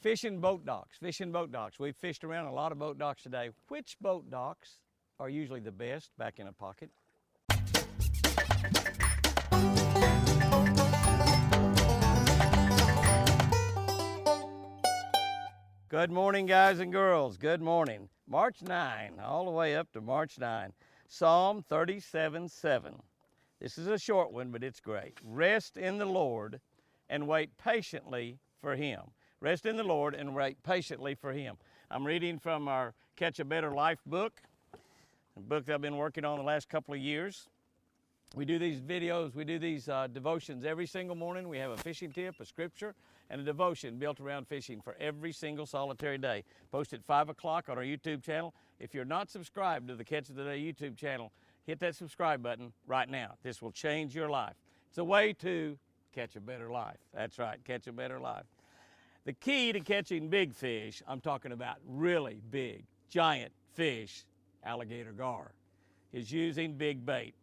Fishing boat docks, fishing boat docks. We've fished around a lot of boat docks today. Which boat docks are usually the best? Back in a pocket. Good morning, guys and girls. Good morning. March 9, all the way up to March 9. Psalm 37:7. This is a short one, but it's great. Rest in the Lord and wait patiently for Him. Rest in the Lord and wait patiently for Him. I'm reading from our Catch a Better Life book, a book that I've been working on the last couple of years. We do these videos, we do these devotions every single morning. We have a fishing tip, a scripture, and a devotion built around fishing for every single solitary day. Post at 5 o'clock on our YouTube channel. If you're not subscribed to the Catch of the Day YouTube channel, hit that subscribe button right now. This will change your life. It's a way to catch a better life. That's right, catch a better life. The key to catching big fish, I'm talking about really big, giant fish, alligator gar, is using big bait.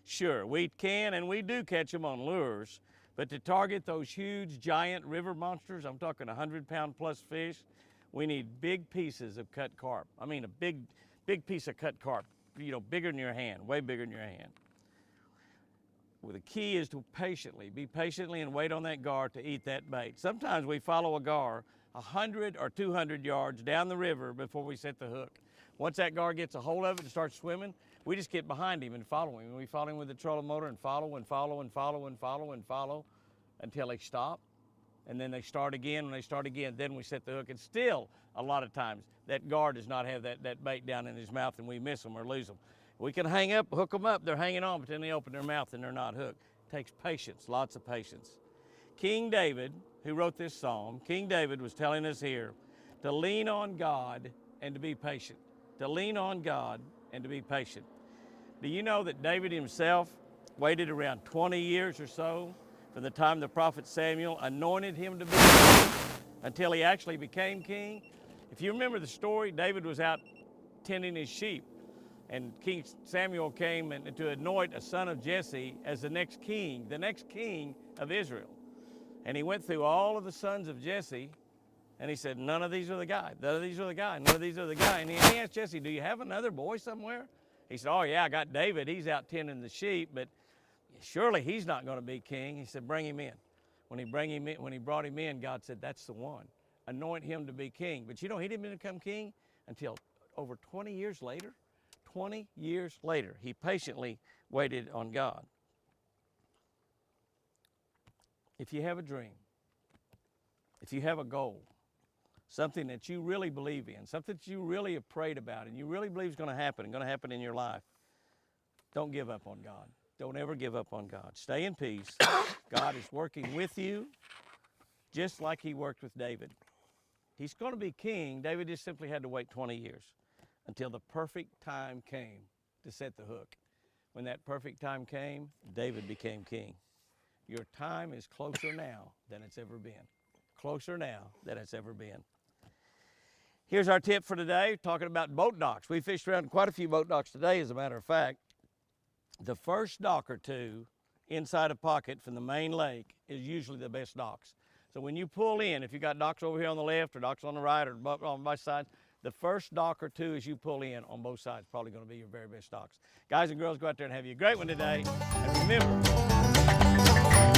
Sure, we can and we do catch them on lures, but to target those huge, giant river monsters, I'm talking 100-pound plus fish, we need big pieces of cut carp. I mean a big piece of cut carp, bigger than your hand, way bigger than your hand. Well, the key is to be patiently and wait on that gar to eat that bait. Sometimes we follow a gar 100 or 200 yards down the river before we set the hook. Once that gar gets a hold of it and starts swimming, we just get behind him and follow him. And we follow him with the trolling motor and follow and follow and follow and follow and follow until they stop. And then they start again. When they start again, then we set the hook. And still, a lot of times, that gar does not have that bait down in his mouth and we miss them or lose them. We can hook them up, they're hanging on, but then they open their mouth and they're not hooked. It takes patience, lots of patience. King David, who wrote this psalm, King David was telling us here to lean on God and to be patient. To lean on God and to be patient. Do you know that David himself waited around 20 years or so from the time the prophet Samuel anointed him to be king until he actually became king? If you remember the story, David was out tending his sheep. And King Samuel came to anoint a son of Jesse as the next king of Israel. And he went through all of the sons of Jesse, and he said, none of these are the guy, none of these are the guy, none of these are the guy. And he asked Jesse, do you have another boy somewhere? He said, oh yeah, I got David, he's out tending the sheep, but surely he's not going to be king. He said, bring him in. When he brought him in, God said, that's the one. Anoint him to be king. But he didn't become king until over 20 years later. 20 years later, he patiently waited on God. If you have a dream, if you have a goal, something that you really believe in, something that you really have prayed about and you really believe is going to happen in your life, don't give up on God. Don't ever give up on God. Stay in peace. God is working with you just like he worked with David. He's going to be king. David just simply had to wait 20 years. Until the perfect time came to set the hook. When that perfect time came, David became king. Your time is closer now than it's ever been. Closer now than it's ever been. Here's our tip for today, talking about boat docks. We fished around quite a few boat docks today, as a matter of fact. The first dock or two inside a pocket from the main lake is usually the best docks. So when you pull in, if you got docks over here on the left or docks on the right or on both sides, the first dock or two as you pull in on both sides probably going to be your very best docks. Guys and girls, go out there and have you a great one today. And remember,